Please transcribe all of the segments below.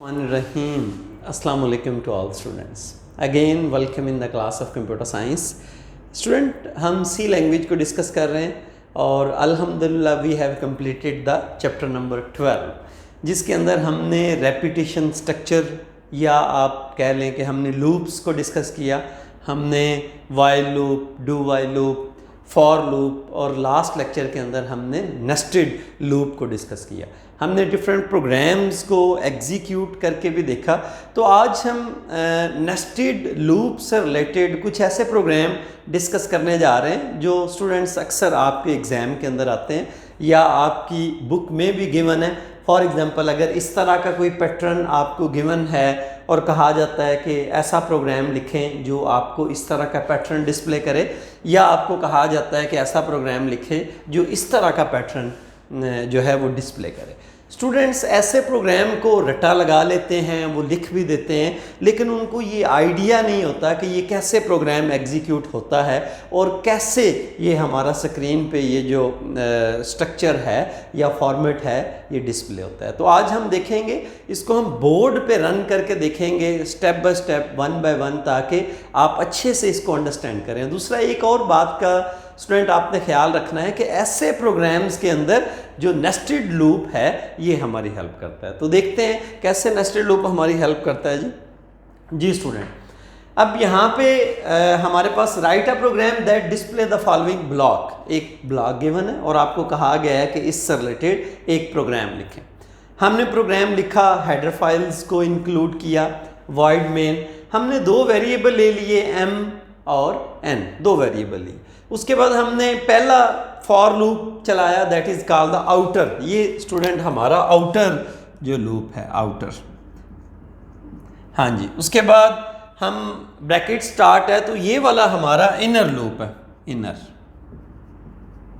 Rahim. Assalamu alaikum to all students. Again welcome in the class of computer science. Student हम C language को discuss कर रहे हैं और अल्हम्दुलिल्लाह we have completed the chapter number 12 जिसके अंदर हमने रेपिटेशन स्ट्रक्चर या आप कह लें कि हमने लूप्स को डिस्कस किया। हमने while loop, do while loop, for loop और लास्ट लेक्चर के अंदर हमने नेस्टेड लूप को डिस्कस किया। हमने डिफरेंट प्रोग्राम्स को एग्जीक्यूट करके भी देखा। तो आज हम नेस्टेड लूप से रिलेटेड कुछ ऐसे प्रोग्राम डिस्कस करने जा रहे हैं जो स्टूडेंट्स अक्सर आपके एग्ज़ाम के अंदर आते हैं या आपकी बुक में भी गिवन है। फॉर एग्ज़ाम्पल अगर इस तरह का कोई पैटर्न आपको गिवन है और कहा जाता है कि ऐसा प्रोग्राम लिखें जो आपको इस तरह का पैटर्न डिस्प्ले करे, या आपको कहा जाता है कि ऐसा प्रोग्राम लिखें जो इस तरह का पैटर्न जो है वो डिस्प्ले करे। स्टूडेंट्स ऐसे प्रोग्राम को रटा लगा लेते हैं, वो लिख भी देते हैं, लेकिन उनको ये आइडिया नहीं होता कि ये कैसे प्रोग्राम एग्जीक्यूट होता है और कैसे ये हमारा स्क्रीन पे ये जो स्ट्रक्चर है या फॉर्मेट है ये डिस्प्ले होता है। तो आज हम देखेंगे, इसको हम बोर्ड पे रन करके देखेंगे step by step, one by one, ताकि आप अच्छे से इसको अंडरस्टैंड करें। दूसरा एक और बात का स्टूडेंट आपने ख्याल रखना है कि ऐसे प्रोग्राम्स के अंदर जो नेस्टेड लूप है ये हमारी हेल्प करता है। तो देखते हैं कैसे नेस्टेड लूप हमारी हेल्प करता है जी स्टूडेंट। अब यहाँ पे हमारे पास write a program that display the following block, एक ब्लॉक गिवन है और आपको कहा गया है कि इससे रिलेटेड एक प्रोग्राम लिखें। हमने प्रोग्राम लिखा, हेडर फाइल्स को इंक्लूड किया, वॉइड मेन, हमने दो वेरिएबल ले लिए m और n, दो वेरिएबल लिए। उसके बाद हमने पहला फॉर लूप चलाया that is called the outer. ये स्टूडेंट हमारा आउटर जो लूप है, आउटर, हाँ जी। उसके बाद हम ब्रैकेट स्टार्ट है तो ये वाला हमारा इनर लूप है, इनर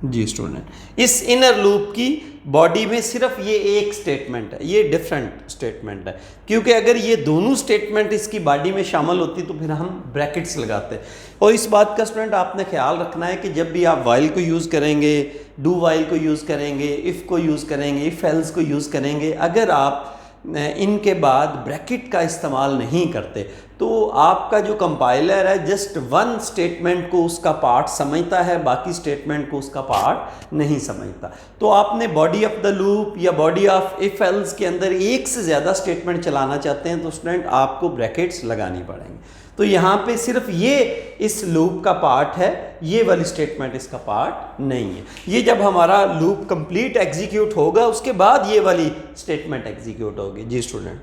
जी स्टूडेंट। इस इनर लूप की बॉडी में सिर्फ ये एक स्टेटमेंट है, ये डिफरेंट स्टेटमेंट है, क्योंकि अगर ये दोनों स्टेटमेंट इसकी बॉडी में शामिल होती तो फिर हम ब्रैकेट्स लगाते हैं। और इस बात का स्टूडेंट आपने ख्याल रखना है कि जब भी आप वाइल को यूज़ करेंगे, डू वाइल को यूज़ करेंगे, इफ़ को यूज़ करेंगे, इफ़ एल्स को यूज़ करेंगे, अगर आप इनके बाद ब्रैकेट का इस्तेमाल नहीं करते तो आपका जो कंपाइलर है जस्ट वन स्टेटमेंट को उसका पार्ट समझता है, बाकी स्टेटमेंट को उसका पार्ट नहीं समझता। तो आपने बॉडी ऑफ द लूप या बॉडी ऑफ इफ एल्स के अंदर एक से ज़्यादा स्टेटमेंट चलाना चाहते हैं तो स्टूडेंट आपको ब्रैकेट्स लगानी पड़ेंगे। तो यहाँ पे सिर्फ ये इस लूप का पार्ट है, ये वाली स्टेटमेंट इसका पार्ट नहीं है। ये जब हमारा लूप कंप्लीट एग्जीक्यूट होगा उसके बाद ये वाली स्टेटमेंट एग्जीक्यूट होगी जी स्टूडेंट।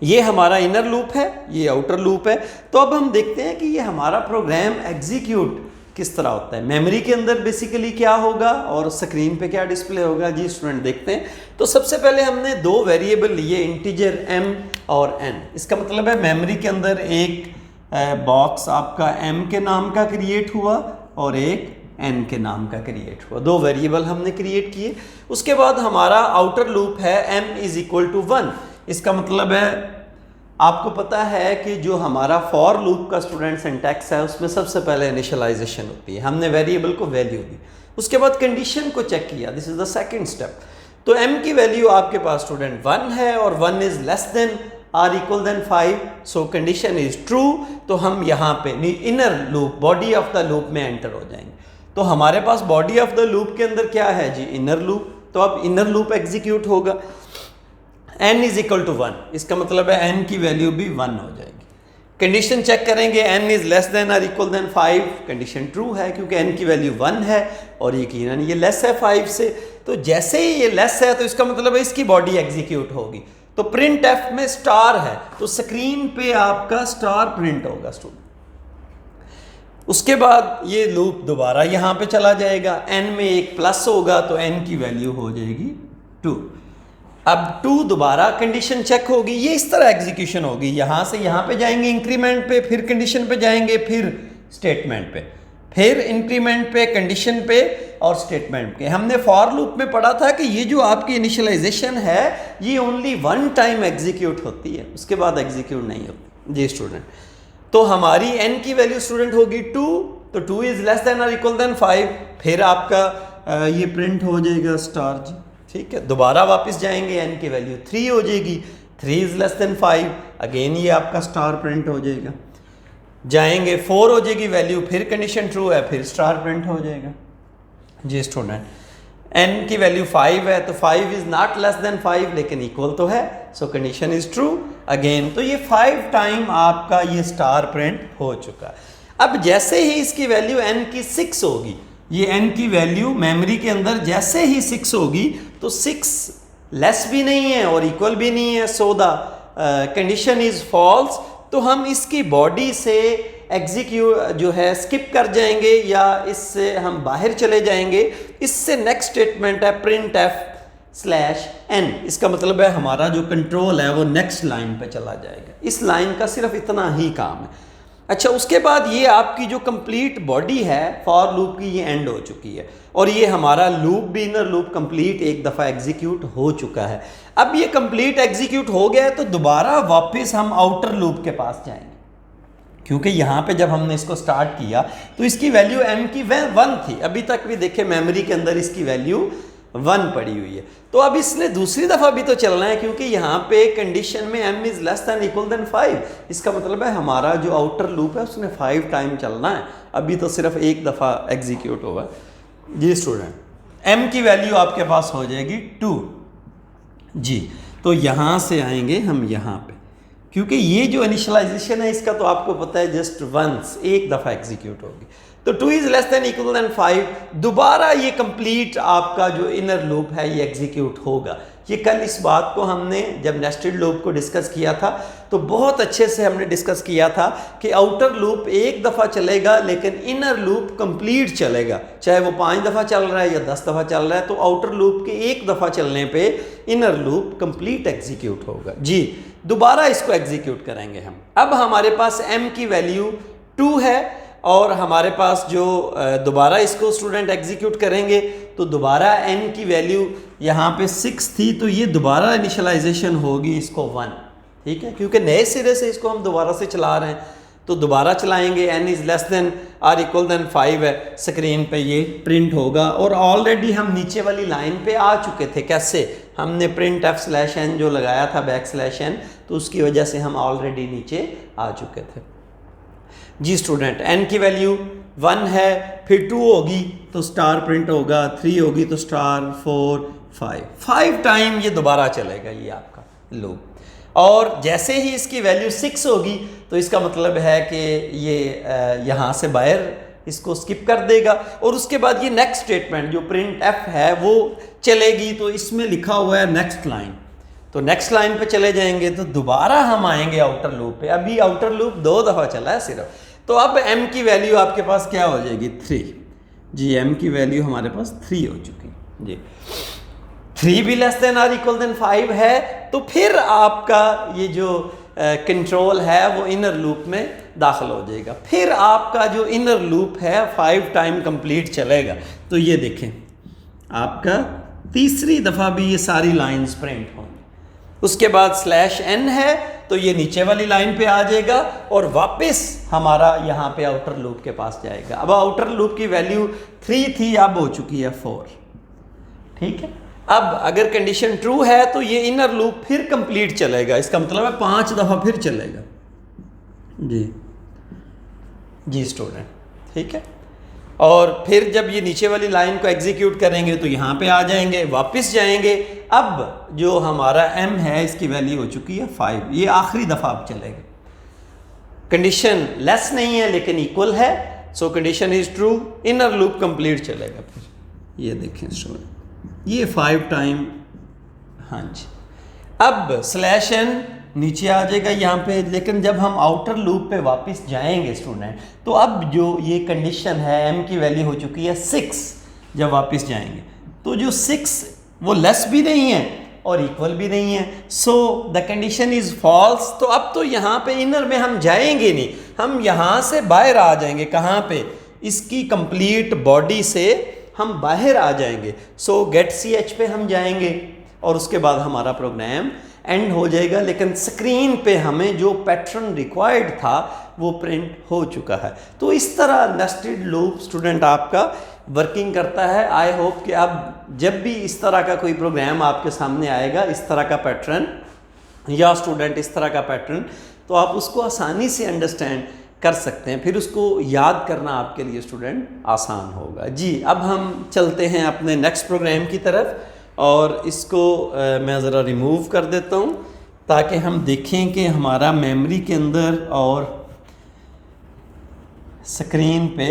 ये हमारा इनर लूप है, ये आउटर लूप है। तो अब हम देखते हैं कि ये हमारा प्रोग्राम एग्जीक्यूट किस तरह होता है, मेमोरी के अंदर बेसिकली क्या होगा और स्क्रीन पे क्या डिस्प्ले होगा जी स्टूडेंट। देखते हैं। तो सबसे पहले हमने दो वेरिएबल लिए, इंटीजर m और n। इसका मतलब है मेमोरी के अंदर एक बॉक्स आपका m के नाम का क्रिएट हुआ और एक n के नाम का क्रिएट हुआ, दो वेरिएबल हमने क्रिएट किए। उसके बाद हमारा आउटर लूप है m इज इक्वल टू 1। इसका मतलब है आपको पता है कि जो हमारा फॉर लूप का स्टूडेंट सिंटैक्स है उसमें सबसे पहले इनिशियलाइजेशन होती है, हमने वेरिएबल को वैल्यू दी, उसके बाद कंडीशन को चेक किया, this is the second step. तो m की वैल्यू आपके पास स्टूडेंट 1 है और 1 is less than or equal than 5, so condition is true. तो हम यहाँ पे inner loop, body of the loop में एंटर हो जाएंगे। तो हमारे पास बॉडी ऑफ द लूप के अंदर क्या है जी, इनर लूप। तो अब इनर लूप एग्जीक्यूट होगा, n इज इक्वल टू 1, इसका मतलब है n की वैल्यू भी 1 हो जाएगी। कंडीशन चेक करेंगे, n इज लेस देन और इक्वल देन 5, कंडीशन ट्रू है क्योंकि n की वैल्यू 1 है और यकीनन ये लेस है 5 से। तो जैसे ही ये लेस है तो इसका मतलब है इसकी बॉडी एग्जीक्यूट होगी। तो प्रिंट एफ में स्टार है तो स्क्रीन पे आपका स्टार प्रिंट होगा स्टूडेंट। उसके बाद ये लूप दोबारा यहाँ पे चला जाएगा, n में एक प्लस होगा तो n की वैल्यू हो जाएगी 2। अब 2 दोबारा कंडीशन चेक होगी, ये इस तरह एग्जीक्यूशन होगी, यहाँ से यहाँ पे जाएंगे इंक्रीमेंट पे, फिर कंडीशन पे जाएंगे, फिर स्टेटमेंट पे, फिर इंक्रीमेंट पे, कंडीशन पे और स्टेटमेंट पे। हमने फॉर लूप में पढ़ा था कि ये जो आपकी इनिशियलाइजेशन है ये ओनली वन टाइम एग्जीक्यूट होती है, उसके बाद एग्जीक्यूट नहीं होती जी स्टूडेंट। तो हमारी n की वैल्यू स्टूडेंट होगी 2, तो 2 इज लेस देन और इक्वल देन 5, फिर आपका ये प्रिंट हो जाएगा स्टार जी, ठीक है। दोबारा वापस जाएंगे, n की वैल्यू 3 हो जाएगी, 3 इज़ लेस देन 5, अगेन ये आपका स्टार प्रिंट हो जाएगा। जाएंगे 4 हो जाएगी वैल्यू, फिर कंडीशन ट्रू है, फिर स्टार प्रिंट हो जाएगा। जी स्टूडेंट, n की वैल्यू 5 है तो 5 इज़ नॉट लेस देन 5 लेकिन इक्वल तो है, सो कंडीशन इज़ ट्रू अगेन। तो ये 5 टाइम आपका ये स्टार प्रिंट हो चुका है। अब जैसे ही इसकी वैल्यू n की 6 होगी, ये n की वैल्यू मेमोरी के अंदर जैसे ही 6 होगी तो 6 लेस भी नहीं है और इक्वल भी नहीं है, so the condition is false. तो हम इसकी बॉडी से एग्जीक्यूट जो है स्किप कर जाएंगे या इससे हम बाहर चले जाएंगे। इससे नेक्स्ट स्टेटमेंट है प्रिंट f/n। इसका मतलब है हमारा जो कंट्रोल है वो नेक्स्ट लाइन पे चला जाएगा। इस लाइन का सिर्फ इतना ही काम है। अच्छा, उसके बाद ये आपकी जो कंप्लीट बॉडी है फॉर लूप की, ये एंड हो चुकी है और ये हमारा लूप भी, इनर लूप कंप्लीट एक दफ़ा एग्जीक्यूट हो चुका है। अब ये कंप्लीट एग्जीक्यूट हो गया है तो दोबारा वापस हम आउटर लूप के पास जाएंगे, क्योंकि यहाँ पे जब हमने इसको स्टार्ट किया तो इसकी वैल्यू m की 1 थी। अभी तक भी देखे मेमोरी के अंदर इसकी वैल्यू 1 पड़ी हुई है। तो अब इसने दूसरी दफ़ा भी तो चलना है, क्योंकि यहाँ पे कंडीशन में m is less than equal than 5। इसका मतलब है हमारा जो आउटर लूप है उसने 5 टाइम चलना है। अभी तो सिर्फ एक दफ़ा एग्जीक्यूट होगा। जी स्टूडेंट, m की वैल्यू आपके पास हो जाएगी 2। जी, तो यहाँ से आएंगे हम यहाँ पे, क्योंकि ये जो इनिशियलाइजेशन है इसका तो आपको पता है जस्ट वंस, एक दफ़ा एग्जीक्यूट होगी। तो 2 is less than equal than 5, दोबारा ये कंप्लीट आपका जो इनर लूप है ये एग्जीक्यूट होगा। ये कल इस बात को हमने जब नेस्टेड लूप को डिस्कस किया था तो बहुत अच्छे से हमने डिस्कस किया था कि आउटर लूप एक दफ़ा चलेगा लेकिन इनर लूप कंप्लीट चलेगा। चाहे वो 5 दफ़ा चल रहा है या 10 दफ़ा चल रहा है, तो आउटर लूप के एक दफ़ा चलने पे इनर लूप कंप्लीट एग्जीक्यूट होगा। जी, दोबारा इसको एग्जीक्यूट करेंगे हम। अब हमारे पास m की वैल्यू 2 है और हमारे पास जो दोबारा इसको स्टूडेंट एग्जीक्यूट करेंगे तो दोबारा n की वैल्यू यहाँ पे 6 थी, तो ये दोबारा इनिशियलाइजेशन होगी इसको 1, ठीक है, क्योंकि नए सिरे से इसको हम दोबारा से चला रहे हैं। तो दोबारा चलाएंगे, n is less than or equal than 5 है, स्क्रीन पे ये प्रिंट होगा। और ऑलरेडी हम नीचे वाली लाइन पे आ चुके थे। कैसे? हमने प्रिंट f/n जो लगाया था \n, तो उसकी वजह से हम ऑलरेडी नीचे आ चुके थे। जी स्टूडेंट, n की वैल्यू 1 है, फिर 2 होगी तो स्टार प्रिंट होगा, 3 होगी तो स्टार, 4, 5 टाइम ये दोबारा चलेगा ये आपका लूप। और जैसे ही इसकी वैल्यू 6 होगी तो इसका मतलब है कि ये यहाँ से बाहर इसको स्किप कर देगा और उसके बाद ये नेक्स्ट स्टेटमेंट जो प्रिंट f है वो चलेगी। तो इसमें लिखा हुआ है नेक्स्ट लाइन, तो नेक्स्ट लाइन पे चले जाएंगे तो दोबारा हम आएंगे आउटर लूप पे। अभी आउटर लूप 2 दफ़ा चला है सिर्फ। तो अब m की वैल्यू आपके पास क्या हो जाएगी? 3। जी, m की वैल्यू हमारे पास 3 हो चुकी। जी, 3 भी less than or equal than 5 है, तो फिर आपका ये जो कंट्रोल है वो इनर लूप में दाखिल हो जाएगा। फिर आपका जो इनर लूप है 5 टाइम कंप्लीट चलेगा। तो ये देखें, आपका तीसरी दफ़ा भी ये सारी लाइंस प्रिंट होंगी। उसके बाद /n है तो ये नीचे वाली लाइन पे आ जाएगा और वापस हमारा यहाँ पे आउटर लूप के पास जाएगा। अब आउटर लूप की वैल्यू 3 थी, अब हो चुकी है 4, ठीक है। अब अगर कंडीशन ट्रू है तो ये इनर लूप फिर कंप्लीट चलेगा, इसका मतलब है 5 दफ़ा फिर चलेगा। जी स्टूडेंट, ठीक है। और फिर जब ये नीचे वाली लाइन को एग्जीक्यूट करेंगे तो यहाँ पे आ जाएंगे, वापस जाएंगे। अब जो हमारा m है इसकी वैल्यू हो चुकी है 5, ये आखिरी दफ़ा अब चलेगा। कंडीशन लेस नहीं है लेकिन इक्वल है, सो condition is true, inner loop complete चलेगा। फिर ये देखें स्टूडेंट, ये 5 टाइम, हाँ जी। अब /n नीचे आ जाएगा यहाँ पे, लेकिन जब हम आउटर लूप पे वापस जाएंगे स्टूडेंट तो अब जो ये कंडीशन है m की वैल्यू हो चुकी है 6। जब वापस जाएंगे तो जो 6 वो लेस भी नहीं है और इक्वल भी नहीं है, so the condition is false. तो अब तो यहाँ पे इनर में हम जाएंगे नहीं, हम यहाँ से बाहर आ जाएंगे। कहाँ पे? इसकी कंप्लीट बॉडी से हम बाहर आ जाएंगे। सो गेट ch पे हम जाएंगे और उसके बाद हमारा प्रोग्राम एंड हो जाएगा। लेकिन स्क्रीन पे हमें जो पैटर्न रिक्वायर्ड था वो प्रिंट हो चुका है। तो इस तरह नेस्टेड लूप स्टूडेंट आपका वर्किंग करता है। आई होप कि अब जब भी इस तरह का कोई प्रोग्राम आपके सामने आएगा इस तरह का पैटर्न या स्टूडेंट इस तरह का पैटर्न, तो आप उसको आसानी से अंडरस्टैंड कर सकते हैं, फिर उसको याद करना आपके लिए स्टूडेंट आसान होगा। जी, अब हम चलते हैं अपने नेक्स्ट प्रोग्राम की तरफ, और इसको मैं ज़रा रिमूव कर देता हूँ ताकि हम देखें कि हमारा मेमोरी के अंदर और स्क्रीन पे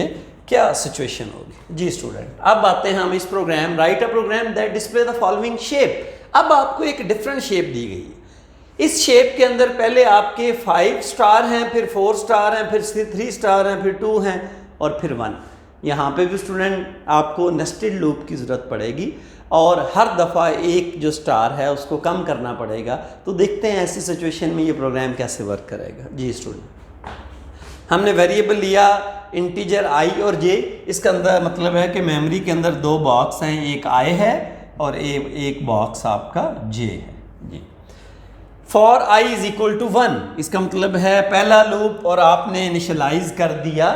क्या सिचुएशन होगी। जी स्टूडेंट, अब आते हैं हम इस program write a program that display the following shape. अब आपको एक डिफरेंट शेप दी गई है। इस शेप के अंदर पहले आपके 5 स्टार हैं, फिर 4 स्टार हैं, फिर 3 स्टार हैं, फिर 2 हैं और फिर 1। यहाँ पे भी स्टूडेंट आपको नेस्टेड लूप की ज़रूरत पड़ेगी और हर दफ़ा एक जो स्टार है उसको कम करना पड़ेगा। तो देखते हैं ऐसी सिचुएशन में ये प्रोग्राम कैसे वर्क करेगा। जी स्टूडेंट, हमने वेरिएबल लिया इंटीजर आई और जे। इसका अंदर मतलब है कि मेमोरी के अंदर 2 बॉक्स हैं, एक आई है और एक बॉक्स आपका जे है। जी, for I is equal to 1, इसका मतलब है पहला लूप और आपने इनिशियलाइज कर दिया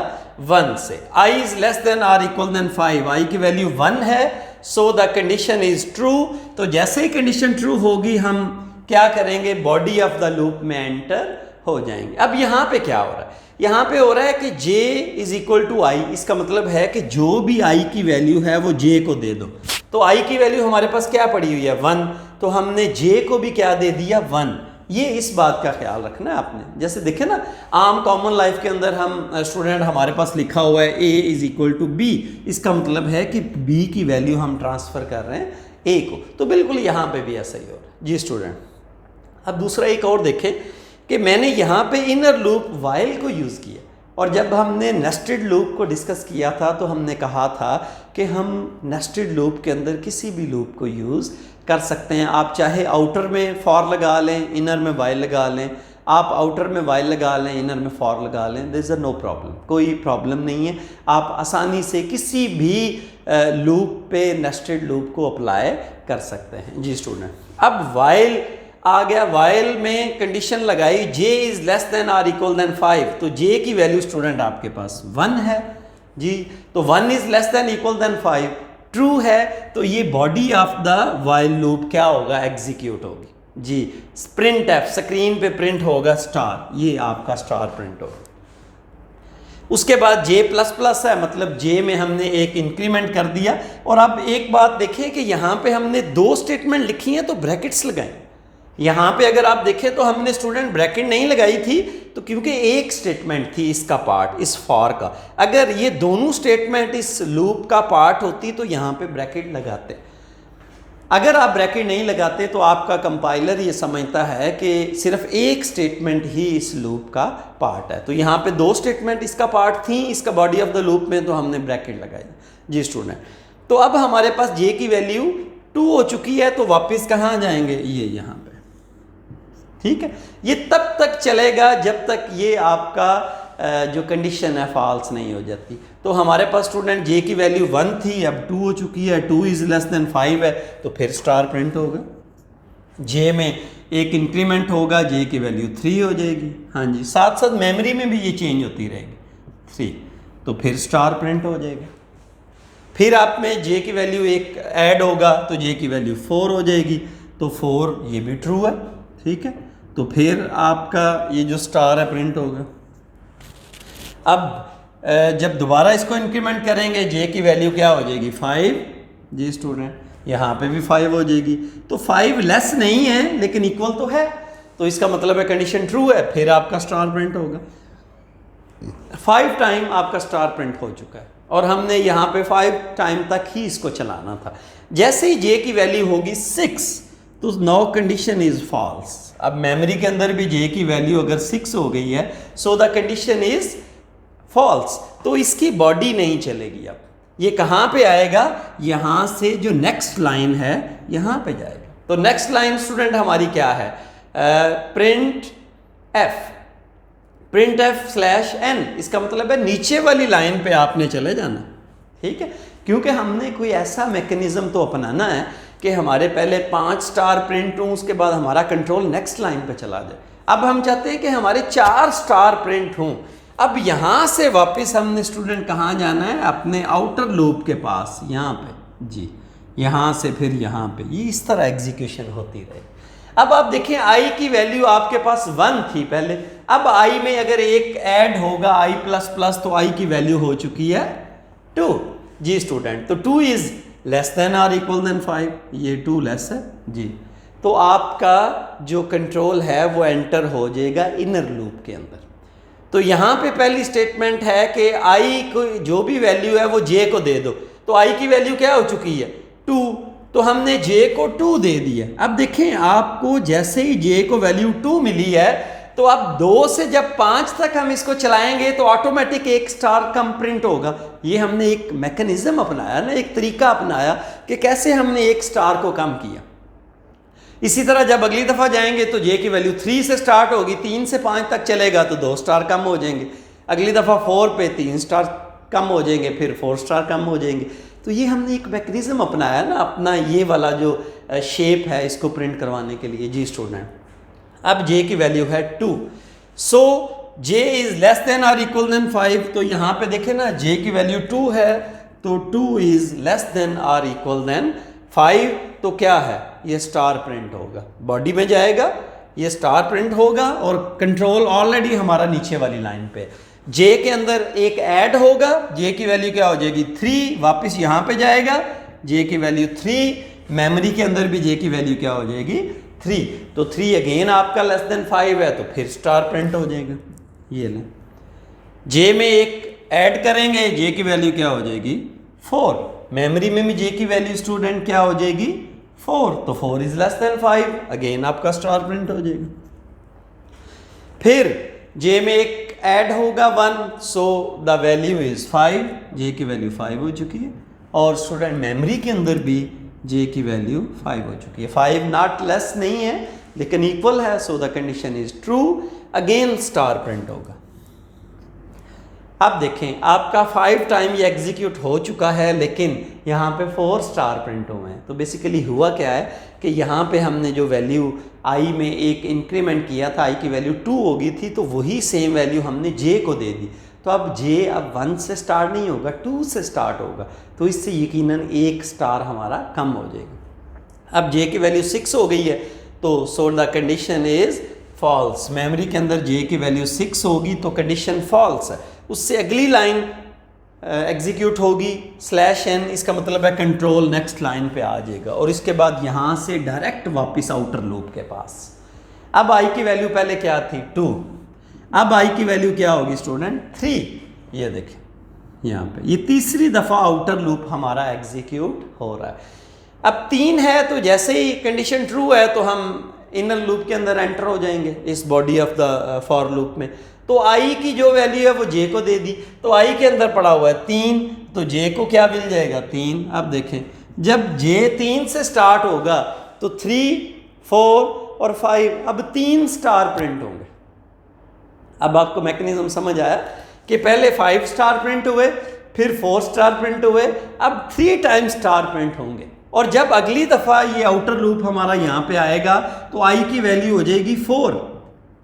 1 से। I is less than or equal than 5, I की वैल्यू 1 है, so the condition is true. तो जैसे ही कंडीशन ट्रू होगी हम क्या करेंगे, बॉडी ऑफ द लूप में एंटर हो जाएंगे। अब यहाँ पे क्या हो रहा है, यहाँ पे हो रहा है कि j इज इक्वल टू आई। इसका मतलब है कि जो भी i की वैल्यू है वो j को दे दो। तो i की वैल्यू हमारे पास क्या पड़ी हुई है 1, तो हमने j को भी क्या दे दिया 1। ये इस बात का ख्याल रखना है आपने। जैसे देखे ना, आम कॉमन लाइफ के अंदर हम स्टूडेंट हमारे पास लिखा हुआ है a is equal to b, इसका मतलब है कि b की वैल्यू हम ट्रांसफर कर रहे हैं a को। तो बिल्कुल यहाँ पे भी ऐसा ही हो रहा है। जी स्टूडेंट, अब दूसरा एक और देखें कि मैंने यहाँ पे इनर लूप वाइल को यूज़ किया, और जब हमने नेस्टेड लूप को डिस्कस किया था तो हमने कहा था कि हम नेस्टेड लूप के अंदर किसी भी लूप को यूज़ कर सकते हैं। आप चाहे आउटर में फॉर लगा लें, इनर में वाइल लगा लें, आप आउटर में वाइल लगा लें, इनर में फॉर लगा लें, there is a no problem, कोई प्रॉब्लम नहीं है। आप आसानी से किसी भी लूप पे नेस्टेड लूप को अप्लाई कर सकते हैं। जी स्टूडेंट, अब वाइल आ गया, वाइल में कंडीशन लगाई j is less than or equal than 5, तो j की वैल्यू स्टूडेंट आपके पास 1 है। जी, तो 1 is less than equal than 5 ट्रू है, तो ये body of the while loop क्या होगा, एग्जीक्यूट होगी। जी, प्रिंट एफ, स्क्रीन पे प्रिंट होगा स्टार, ये आपका स्टार प्रिंट होगा। उसके बाद j प्लस प्लस है, मतलब j में हमने एक इंक्रीमेंट कर दिया। और अब एक बात देखें कि यहाँ पे हमने 2 स्टेटमेंट लिखी हैं तो ब्रैकेट्स लगाएं। यहाँ पे अगर आप देखें तो हमने स्टूडेंट ब्रैकेट नहीं लगाई थी, तो क्योंकि एक स्टेटमेंट थी इसका पार्ट, इस फॉर का। अगर ये दोनों स्टेटमेंट इस लूप का पार्ट होती तो यहाँ पे ब्रैकेट लगाते। अगर आप ब्रैकेट नहीं लगाते तो आपका कंपाइलर ये समझता है कि सिर्फ एक स्टेटमेंट ही इस लूप का पार्ट है। तो यहाँ पे 2 स्टेटमेंट इसका पार्ट थी इसका बॉडी ऑफ द लूप में, तो हमने ब्रैकेट लगाई। जी स्टूडेंट, तो अब हमारे पास j की वैल्यू 2 हो चुकी है, तो वापस कहाँ जाएंगे, ये यहाँ पे। ठीक है, ये तब तक चलेगा जब तक ये आपका जो कंडीशन है फॉल्स नहीं हो जाती। तो हमारे पास स्टूडेंट j की वैल्यू 1 थी, अब 2 हो चुकी है, 2 इज लेस देन 5 है, तो फिर स्टार प्रिंट होगा। j में एक इंक्रीमेंट होगा, j की वैल्यू 3 हो जाएगी। हाँ जी, साथ साथ मेमोरी में भी ये चेंज होती रहेगी 3, तो फिर स्टार प्रिंट हो जाएगा। फिर आप में j की वैल्यू एक ऐड होगा तो j की वैल्यू 4 हो जाएगी, तो 4 ये भी ट्रू है। ठीक है, तो फिर आपका ये जो स्टार है प्रिंट होगा। अब जब दोबारा इसको इंक्रीमेंट करेंगे j की वैल्यू क्या हो जाएगी 5। जी स्टूडेंट, यहाँ पे भी 5 हो जाएगी, तो 5 लेस नहीं है लेकिन इक्वल तो है, तो इसका मतलब है कंडीशन ट्रू है, फिर आपका स्टार प्रिंट होगा। 5 टाइम आपका स्टार प्रिंट हो चुका है और हमने यहाँ पे 5 टाइम तक ही इसको चलाना था। जैसे ही j की वैल्यू होगी 6, तो नो कंडीशन इज फॉल्स। अब मेमोरी के अंदर भी j की वैल्यू अगर 6 हो गई है, so the condition is false, तो इसकी बॉडी नहीं चलेगी। अब ये कहाँ पे आएगा, यहाँ से जो नेक्स्ट लाइन है यहाँ पे जाएगा। तो नेक्स्ट लाइन स्टूडेंट हमारी क्या है, प्रिंट एफ स्लैश एन। इसका मतलब है नीचे वाली लाइन पे आपने चले जाना। ठीक है, क्योंकि हमने कोई ऐसा मैकेनिज्म तो अपनाना है कि हमारे पहले 5 स्टार प्रिंट हों, उसके बाद हमारा कंट्रोल नेक्स्ट लाइन पे चला जाए। अब हम चाहते हैं कि हमारे 4 स्टार प्रिंट हों। अब यहाँ से वापस हमने स्टूडेंट कहाँ जाना है, अपने आउटर लूप के पास, यहाँ पे। जी, यहाँ से फिर यहाँ पे, ये इस तरह एग्जीक्यूशन होती रहे। अब आप देखें आई की वैल्यू आपके पास 1 थी पहले, अब आई में अगर एक ऐड होगा आई प्लस प्लस तो आई की वैल्यू हो चुकी है 2। जी स्टूडेंट, तो 2 is less than or equal than 5, ये 2 लेस है जी। तो आपका जो कंट्रोल है वो एंटर हो जाएगा इनर लूप के अंदर। तो यहाँ पे पहली स्टेटमेंट है कि आई को जो भी वैल्यू है वो जे को दे दो, तो आई की वैल्यू क्या हो चुकी है 2, तो हमने j को 2 दे दिया। अब देखें आपको जैसे ही j को वैल्यू 2 मिली है तो अब 2 से जब 5 तक हम इसको चलाएंगे तो ऑटोमेटिक एक स्टार कम प्रिंट होगा। ये हमने एक मैकेनिज्म अपनाया ना, एक तरीका अपनाया कि कैसे हमने एक स्टार को कम किया। इसी तरह जब अगली दफ़ा जाएंगे तो j की वैल्यू 3 से स्टार्ट होगी, 3 से 5 तक चलेगा तो 2 स्टार कम हो जाएंगे, अगली दफ़ा 4 पे 3 स्टार कम हो जाएंगे, फिर 4 स्टार कम हो जाएंगे। तो ये हमने एक मैकेनिज्म अपनाया ना अपना, ये वाला जो शेप है इसको प्रिंट करवाने के लिए। जी स्टूडेंट, अब j की वैल्यू है 2, so j is less than or equal than 5। तो यहाँ पे देखें ना j की वैल्यू 2 है तो 2 is less than or equal than 5, तो क्या है ये स्टार प्रिंट होगा, बॉडी में जाएगा ये स्टार प्रिंट होगा और कंट्रोल ऑलरेडी हमारा नीचे वाली लाइन पे। j के अंदर एक ऐड होगा, j की वैल्यू क्या हो जाएगी 3, वापस यहाँ पे जाएगा j की वैल्यू 3, मेमोरी के अंदर भी j की वैल्यू क्या हो जाएगी 3, तो 3 अगेन आपका लेस देन 5 है तो फिर स्टार प्रिंट हो जाएगा। ये लें j में एक ऐड करेंगे, j की वैल्यू क्या हो जाएगी 4, मेमोरी में भी j की वैल्यू स्टूडेंट क्या हो जाएगी 4, तो 4 इज लेस देन 5, अगेन आपका स्टार प्रिंट हो जाएगा। फिर j में एक ऐड होगा 1, so the value is 5, j की वैल्यू 5 हो चुकी है, और स्टूडेंट मेमोरी के अंदर भी j की वैल्यू 5 हो चुकी है। 5 नॉट लेस नहीं है लेकिन इक्वल है, so the condition is true, again star print होगा। अब देखें आपका 5 टाइम ये एग्जीक्यूट हो चुका है लेकिन यहाँ पे 4 स्टार प्रिंट हुए हैं। तो बेसिकली हुआ क्या है कि यहाँ पे हमने जो वैल्यू i में एक इंक्रीमेंट किया था, i की वैल्यू 2 हो गई थी, तो वही सेम वैल्यू हमने j को दे दी। तो अब j अब 1 से स्टार्ट नहीं होगा 2 से स्टार्ट होगा, तो इससे यकीनन एक स्टार हमारा कम हो जाएगा। अब j की वैल्यू 6 हो गई है तो so the condition is false, memory के अंदर j की वैल्यू 6 होगी तो कंडीशन फॉल्स है। उससे अगली लाइन एग्जीक्यूट होगी /n, इसका मतलब है कंट्रोल नेक्स्ट लाइन पे आ जाएगा और इसके बाद यहाँ से डायरेक्ट वापस आउटर लूप के पास। अब i की वैल्यू पहले क्या थी 2, अब i की वैल्यू क्या होगी स्टूडेंट 3। ये देखें यहाँ पे ये तीसरी दफ़ा आउटर लूप हमारा एग्जीक्यूट हो रहा है। अब 3 है तो जैसे ही कंडीशन ट्रू है तो हम इनर लूप के अंदर एंटर हो जाएंगे इस body of the for loop में। तो i की जो वैल्यू है वो j को दे दी, तो i के अंदर पड़ा हुआ है 3, तो j को क्या मिल जाएगा 3। अब देखें जब j 3 से स्टार्ट होगा तो 3, 4 और 5 अब 3 स्टार प्रिंट होंगे। अब आपको मैकेनिज्म समझ आया कि पहले 5 स्टार प्रिंट हुए, फिर 4 स्टार प्रिंट हुए, अब 3 टाइम स्टार प्रिंट होंगे। और जब अगली दफ़ा ये आउटर लूप हमारा यहाँ पे आएगा तो i की वैल्यू हो जाएगी 4,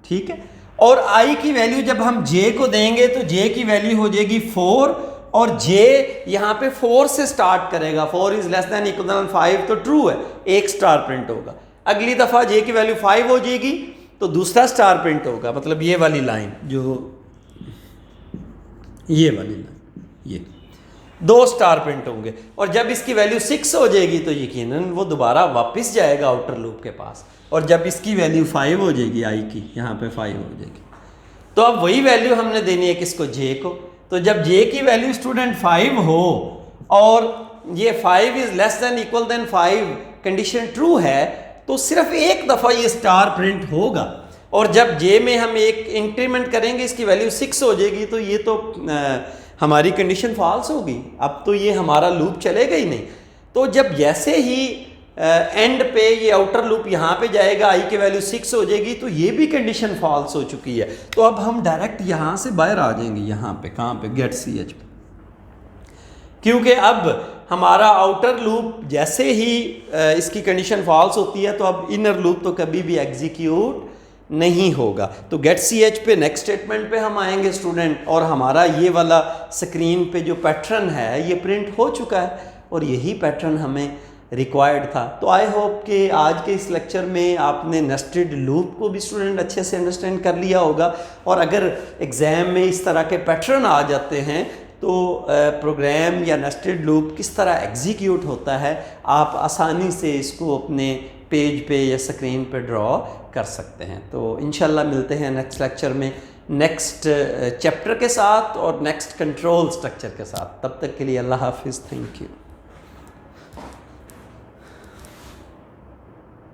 ठीक है। और i की वैल्यू जब हम j को देंगे तो j की वैल्यू हो जाएगी 4 और j यहाँ पे 4 से स्टार्ट करेगा, 4 is less than equal than 5 तो ट्रू है, एक स्टार प्रिंट होगा। अगली दफ़ा j की वैल्यू 5 हो जाएगी तो दूसरा स्टार प्रिंट होगा, मतलब ये वाली लाइन जो ये वाली लाइन, ये 2 स्टार प्रिंट होंगे। और जब इसकी वैल्यू 6 हो जाएगी तो यकीनन वो दोबारा वापस जाएगा आउटर लूप के पास, और जब इसकी वैल्यू 5 हो जाएगी i की, यहाँ पे 5 हो जाएगी, तो अब वही वैल्यू हमने देनी है किसको j को। तो जब j की वैल्यू स्टूडेंट 5 हो और ये 5 is less than equal than 5 कंडीशन ट्रू है तो सिर्फ एक दफ़ा ये स्टार प्रिंट होगा। और जब j में हम एक इंक्रीमेंट करेंगे इसकी वैल्यू 6 हो जाएगी तो ये तो हमारी कंडीशन फॉल्स होगी, अब तो ये हमारा लूप चलेगा ही नहीं। तो जब जैसे ही एंड पे ये आउटर लूप यहाँ पे जाएगा, i की वैल्यू 6 हो जाएगी तो ये भी कंडीशन फॉल्स हो चुकी है। तो अब हम डायरेक्ट यहाँ से बाहर आ जाएंगे, यहाँ पे कहाँ पे गेट ch पे, क्योंकि अब हमारा आउटर लूप जैसे ही इसकी कंडीशन फॉल्स होती है तो अब इनर लूप तो कभी भी एग्जीक्यूट नहीं होगा। तो गेट ch पे नेक्स्ट स्टेटमेंट पे हम आएंगे स्टूडेंट, और हमारा ये वाला स्क्रीन पे जो पैटर्न है ये प्रिंट हो चुका है और यही पैटर्न हमें रिक्वायर्ड था। तो आई होप कि आज के इस लेक्चर में आपने नेस्टेड लूप को भी स्टूडेंट अच्छे से अंडरस्टैंड कर लिया होगा, और अगर एग्ज़ाम में इस तरह के पैटर्न आ जाते हैं तो प्रोग्राम या नेस्टेड लूप किस तरह एग्जीक्यूट होता है आप आसानी से इसको अपने पेज पे या स्क्रीन पे ड्रॉ कर सकते हैं। तो इंशाल्लाह मिलते हैं नेक्स्ट लेक्चर में नेक्स्ट चैप्टर के साथ और नेक्स्ट कंट्रोल स्ट्रक्चर के साथ। तब तक के लिए अल्लाह हाफिज़, थैंक यू।